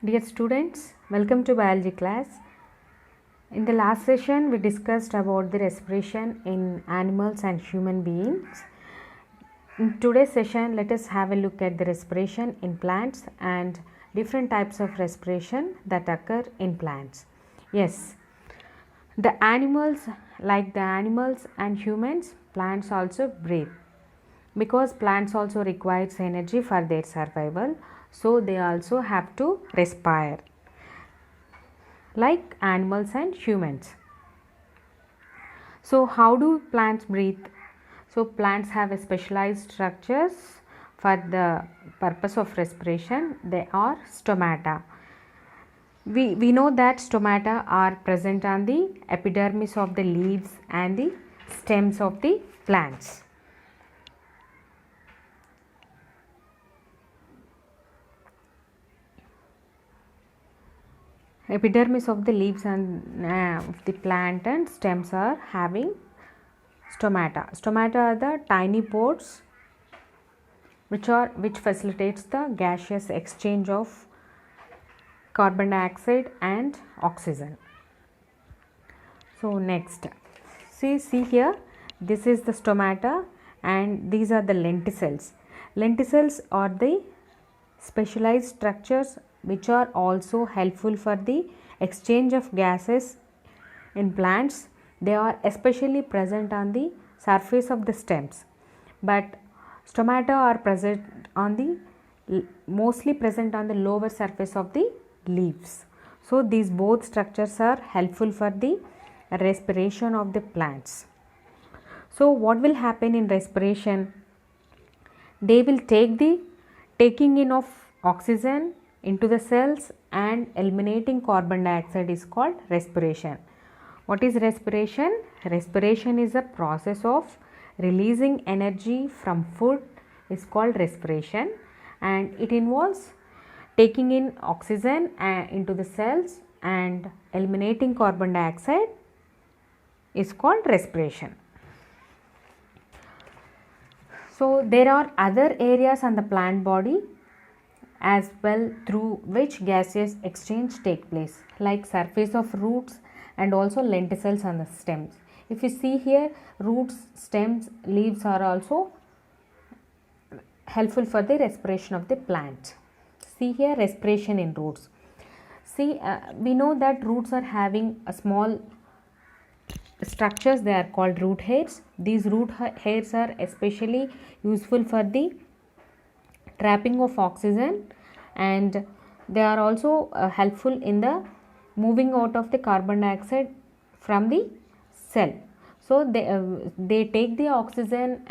Dear students, welcome to biology class. In the last session, we discussed about the respiration in animals and human beings. In today's session, let us have a look at the respiration in plants and different types of respiration that occur in plants. Yes, the animals, like the animals and humans, plants also breathe. Because plants also requires energy for their survival, so they also have to respire like animals and humans. So how do plants breathe? So plants have a specialized structures for the purpose of respiration. They are stomata. We know that stomata are present on the epidermis of the leaves and the stems of the plants. Epidermis of the leaves and of the plant and stems are having stomata. Stomata are the tiny pores which facilitates the gaseous exchange of carbon dioxide and oxygen. So next, see here, this is the stomata and these are the lenticels. Lenticels are the specialized structures which are also helpful for the exchange of gases in plants. They are especially present on the surface of the stems, but stomata are present on the mostly present on the lower surface of the leaves. So these both structures are helpful for the respiration of the plants. So what will happen in respiration? They will taking in of oxygen into the cells and eliminating carbon dioxide is called respiration. What is respiration? Respiration is a process of releasing energy from food is called respiration, and it involves taking in oxygen into the cells and eliminating carbon dioxide is called respiration. So there are other areas on the plant body as well through which gaseous exchange take place, like surface of roots and also lenticels on the stems. If you see here, roots, stems, leaves are also helpful for the respiration of the plant. See here, respiration in roots. See, we know that roots are having a small structures. They are called root hairs. These root hairs are especially useful for the trapping of oxygen, and they are also helpful in the moving out of the carbon dioxide from the cell. So they take the oxygen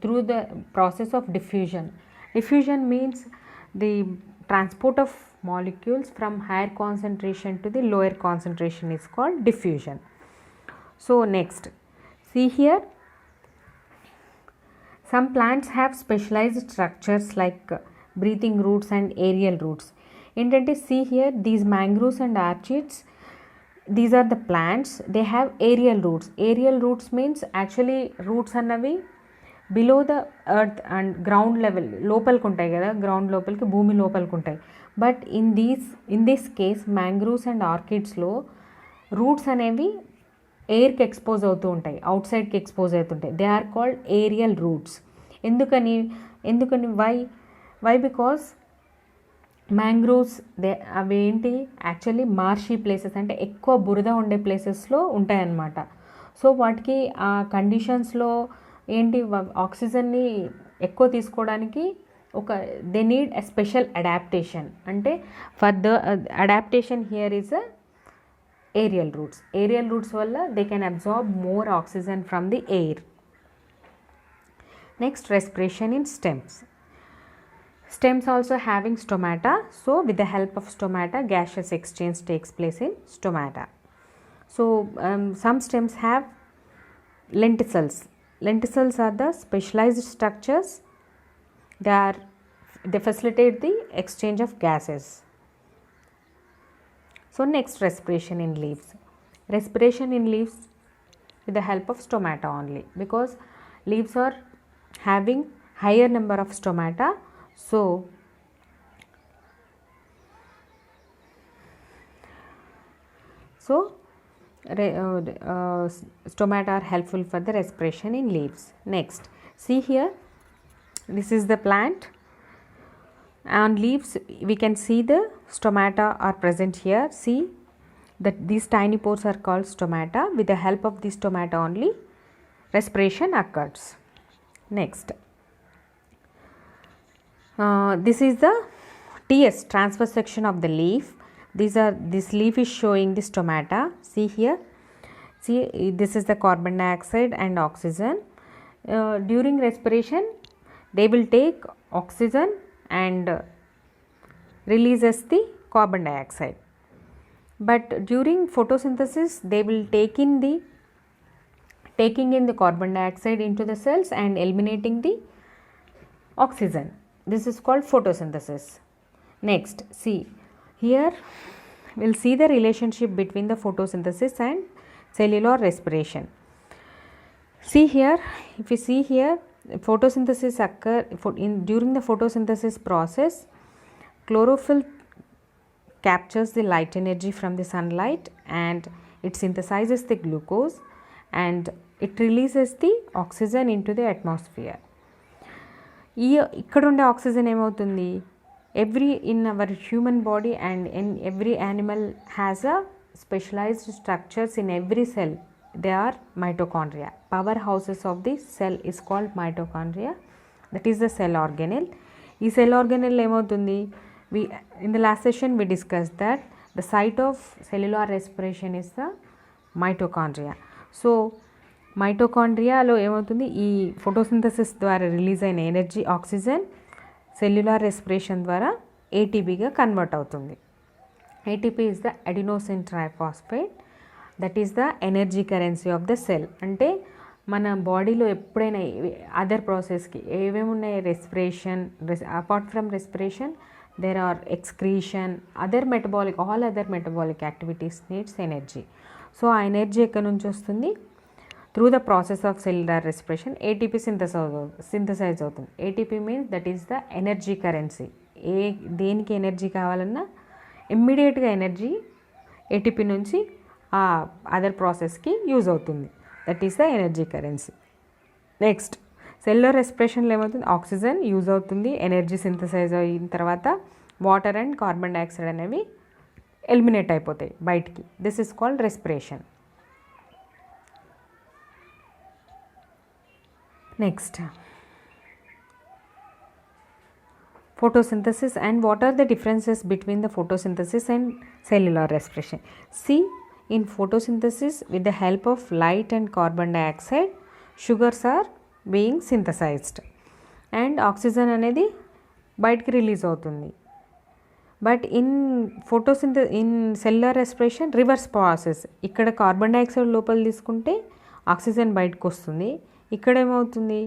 through the process of diffusion. Diffusion means the transport of molecules from higher concentration to the lower concentration is called diffusion. So next, see here, some plants have specialized structures like breathing roots and aerial roots. ఏంటంటే see here, these mangroves and orchids, these are the plants, they have aerial roots. Aerial roots means actually roots అన్నవి below the earth and ground level లోపలికి ఉంటాయి కదా, ground లోపలికి, భూమి లోపలికి ఉంటాయి. But in this case mangroves and ఆర్కిడ్స్లో roots అనేవి ఎయిర్కి ఎక్స్పోజ్ అవుతూ ఉంటాయి, అవుట్ సైడ్కి ఎక్స్పోజ్ అవుతుంటాయి. They are called aerial roots. ఎందుకని వై బికాస్ మ్యాంగ్రోవ్స్ అవి ఏంటి, యాక్చువల్లీ మార్షీ ప్లేసెస్, అంటే ఎక్కువ బురద ఉండే ప్లేసెస్లో ఉంటాయన్నమాట. సో వాటికి ఆ కండిషన్స్లో ఏంటి, ఆక్సిజన్ని ఎక్కువ తీసుకోవడానికి they need a special adaptation. అంటే for the adaptation here is a aerial roots. Aerial roots valla they can absorb more oxygen from the air. Next, respiration in stems. Stems also having stomata. So with the help of stomata, gaseous exchange takes place in stomata. So some stems have lenticels. Lenticels are the specialized structures. They facilitate the exchange of gases. So next, respiration in leaves. Respiration in leaves with the help of stomata only, because leaves are having higher number of stomata. So So stomata are helpful for the respiration in leaves. Next, see here, this is the plant. On leaves we can see the stomata are present here. See that these tiny pores are called stomata. With the help of this stomata only respiration occurs. Next, this is the TS, transverse section of the leaf. This leaf is showing the stomata. See here, see this is the carbon dioxide and oxygen. During respiration they will take oxygen and releases the carbon dioxide, but during photosynthesis they will taking in the carbon dioxide into the cells and eliminating the oxygen. This is called photosynthesis. Next, see here, we'll see the relationship between the photosynthesis and cellular respiration. See here, if you see here, photosynthesis occur during the photosynthesis process. Chlorophyll captures the light energy from the sunlight and it synthesizes the glucose and it releases the oxygen into the atmosphere. ఇక్కడ ఉండే oxygen ఏమవుతుంది, in our human body and in every animal has a specialized structures in every cell. They are mitochondria. Powerhouses of the cell is called mitochondria. That is the cell organelle. ఈ cell organelle ఏమవుతుంది, in the last session we discussed that the site of cellular respiration is the mitochondria. So మైటోకాండ్రియాలో ఏమవుతుంది, ఈ photosynthesis ద్వారా release అయిన energy oxygen cellular respiration ద్వారా ఏటీపీగా convert అవుతుంది. ATP is the adenosine triphosphate. That is the energy currency of the cell. అంటే మన బాడీలో ఎప్పుడైనా అదర్ ప్రాసెస్కి ఏమేమి ఉన్నాయి, respiration, apart from respiration there are excretion, other metabolic, all other metabolic activities needs energy. So ఆ energy ఎక్కడి నుంచి వస్తుంది, through the process of cellular respiration ATP synthesize అవుతుంది. ATP means that is the energy currency. దేనికి energy కావాలన్నా ఇమ్మీడియట్గా energy ATP నుంచి ఆ అదర్ ప్రాసెస్కి యూజ్ అవుతుంది. That is the energy currency. Next, cellular రెస్పిరేషన్లో ఏమవుతుంది, ఆక్సిజన్ యూజ్ అవుతుంది, ఎనర్జీ సింథసైజ్ అయిన తర్వాత వాటర్ అండ్ కార్బన్ డైఆక్సైడ్ అనేవి ఎలిమినేట్ అయిపోతాయి బయటికి. This is called respiration. Next, photosynthesis and what are the differences between the photosynthesis and cellular respiration. See, in photosynthesis with the help of light and carbon dioxide sugars are being synthesized and oxygen అనేది బయటికి release అవుతుంది. But in in cellular respiration reverse process. ఇక్కడ carbon dioxide లోపల తీసుకుంటే oxygen బయటకు వస్తుంది. ఇక్కడ ఏమవుతుంది,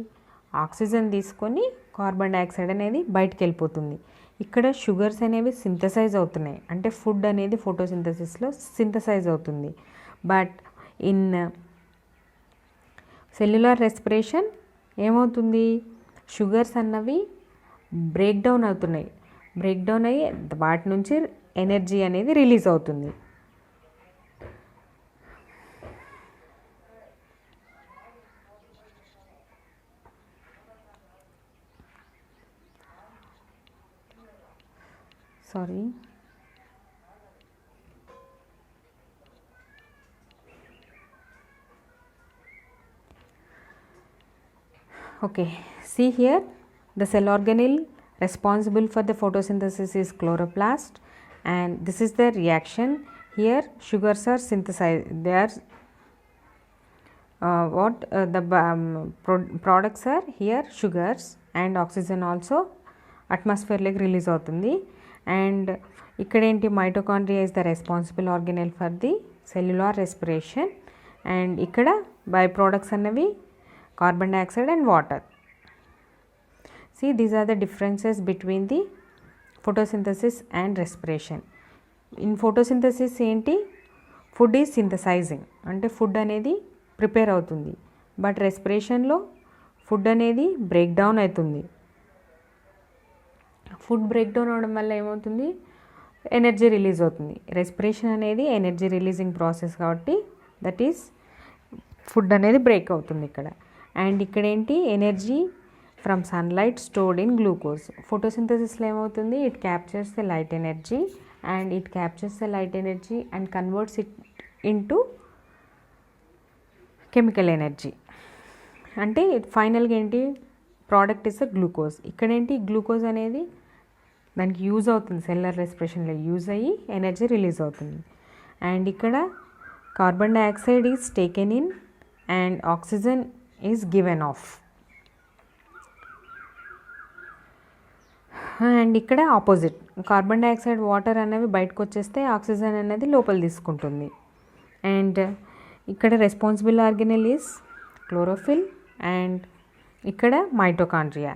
ఆక్సిజన్ తీసుకొని కార్బన్ డైఆక్సైడ్ అనేది బయటకు వెళ్ళిపోతుంది. ఇక్కడ షుగర్స్ అనేవి సింథసైజ్ అవుతున్నాయి, అంటే ఫుడ్ అనేది ఫోటోసింథసిస్లో సింథసైజ్ అవుతుంది. బట్ ఇన్ సెల్యులార్ రెస్పిరేషన్ ఏమవుతుంది, షుగర్స్ అన్నవి బ్రేక్ డౌన్ అవుతున్నాయి. బ్రేక్ డౌన్ అయ్యి వాటి నుంచి ఎనర్జీ అనేది రిలీజ్ అవుతుంది. Sorry. Okay, see here, the cell organelle responsible for the photosynthesis is chloroplast, and this is the reaction. Here sugars are synthesized. They are products are here sugars and oxygen also atmosphere like release అవుతుంది. And ఇక్కడ ఏంటి, mitochondria is the responsible organelle for the cellular respiration. And ఇక్కడ by products అన్నవి carbon dioxide and water. See, these are the differences between the photosynthesis and respiration. In photosynthesis ఏంటి, food is synthesising, అంటే food అనేది prepare అవుతుంది. But రెస్పిరేషన్లో food అనేది break down అవుతుంది. Food break down అవడం వల్ల ఏమవుతుంది, ఎనర్జీ రిలీజ్ అవుతుంది. రెస్పిరేషన్ అనేది ఎనర్జీ రిలీజింగ్ ప్రాసెస్ కాబట్టి దట్ ఈస్ ఫుడ్ అనేది బ్రేక్ అవుతుంది ఇక్కడ. అండ్ ఇక్కడ ఏంటి, energy from sunlight stored in glucose. ఫోటోసింథసిస్లో ఏమవుతుంది, it captures the light energy and converts it into chemical energy. అంటే ఫైనల్గా ఏంటి, ప్రోడక్ట్ ఇస్ గ్లూకోజ్. ఇక్కడ ఏంటి, గ్లూకోజ్ అనేది దానికి యూజ్ అవుతుంది, సెల్యులర్ రెస్పిరేషన్లో యూజ్ అయ్యి ఎనర్జీ రిలీజ్ అవుతుంది. అండ్ ఇక్కడ carbon dioxide is taken in and oxygen is given off. And ఇక్కడ ఆపోజిట్, కార్బన్ డైఆక్సైడ్ వాటర్ అనేవి బయటకు వచ్చేస్తే ఆక్సిజన్ అనేది లోపల తీసుకుంటుంది. అండ్ ఇక్కడ responsible organelle is chlorophyll and ఇక్కడ mitochondria.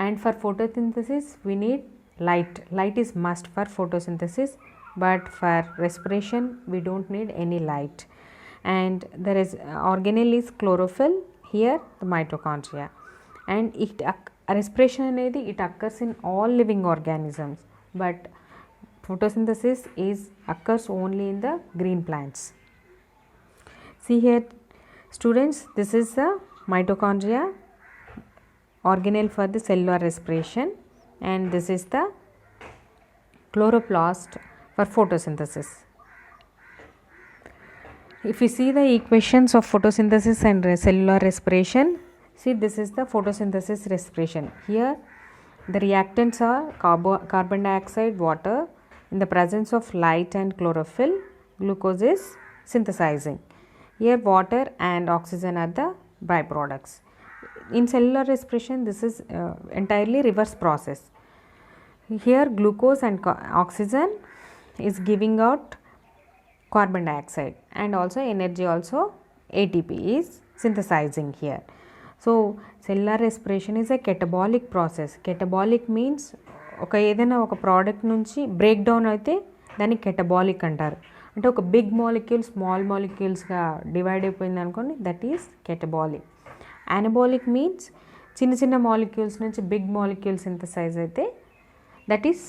And for photosynthesis we need light is must for photosynthesis, but for respiration we don't need any light. And there is organelle is chlorophyll, here the mitochondria. And respiration అనేది it occurs in all living organisms, but photosynthesis occurs only in the green plants. See here students, this is the mitochondria, organelle for the cellular respiration, and this is the chloroplast for photosynthesis. If you see the equations of photosynthesis and cellular respiration, see this is the photosynthesis respiration. Here the reactants are carbon dioxide, water. In the presence of light and chlorophyll, glucose is synthesizing. Here water and oxygen are the byproducts. In cellular respiration this is entirely reverse process. Here glucose and oxygen is giving out carbon dioxide, and also energy also ATP is synthesizing here. So cellular respiration is a catabolic process. Catabolic means ఏదైనా ఒక product నుంచి break down అయితే దాన్ని catabolic అంటారు. అంటే ఒక big molecule small మాలిక్యూల్స్గా divide అయిపోయింది అనుకోండి, that is catabolic. Anabolic means చిన్న చిన్న మాలిక్యూల్స్ నుంచి బిగ్ మాలిక్యూల్ సింథసైజ్ అయితే దట్ ఈస్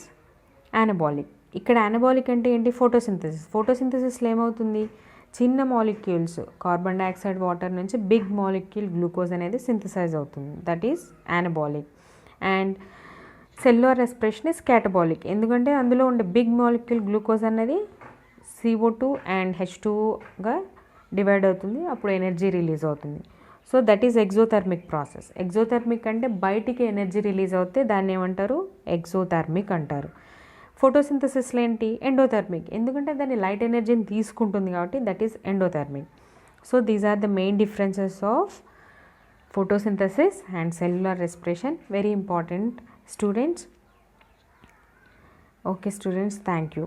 అనబాలిక్. ఇక్కడ అనబాలిక్ అంటే ఏంటి, ఫోటోసింథసిస్లో ఏమవుతుంది, చిన్న మాలిక్యూల్స్ కార్బన్ డైఆక్సైడ్ వాటర్ నుంచి బిగ్ మాలిక్యూల్ గ్లూకోజ్ అనేది సింథసైజ్ అవుతుంది, that is anabolic. And cellular respiration is catabolic, ఎందుకంటే అందులో ఉండే బిగ్ మాలిక్యూల్ గ్లూకోజ్ అనేది CO2 అండ్ H2గా డివైడ్ అవుతుంది, అప్పుడు ఎనర్జీ రిలీజ్ అవుతుంది. So that is exothermic process. Exothermic అంటే బయటికి ఎనర్జీ రిలీజ్ అవుతే దాన్ని ఏమంటారు, ఎగ్జోథర్మిక్ అంటారు. ఫోటోసింథసిస్లో ఏంటి, ఎండోథర్మిక్, ఎందుకంటే దాన్ని లైట్ ఎనర్జీని తీసుకుంటుంది కాబట్టి that is endothermic. So these are the main differences of photosynthesis and cellular respiration. Very important students. Okay students, thank you.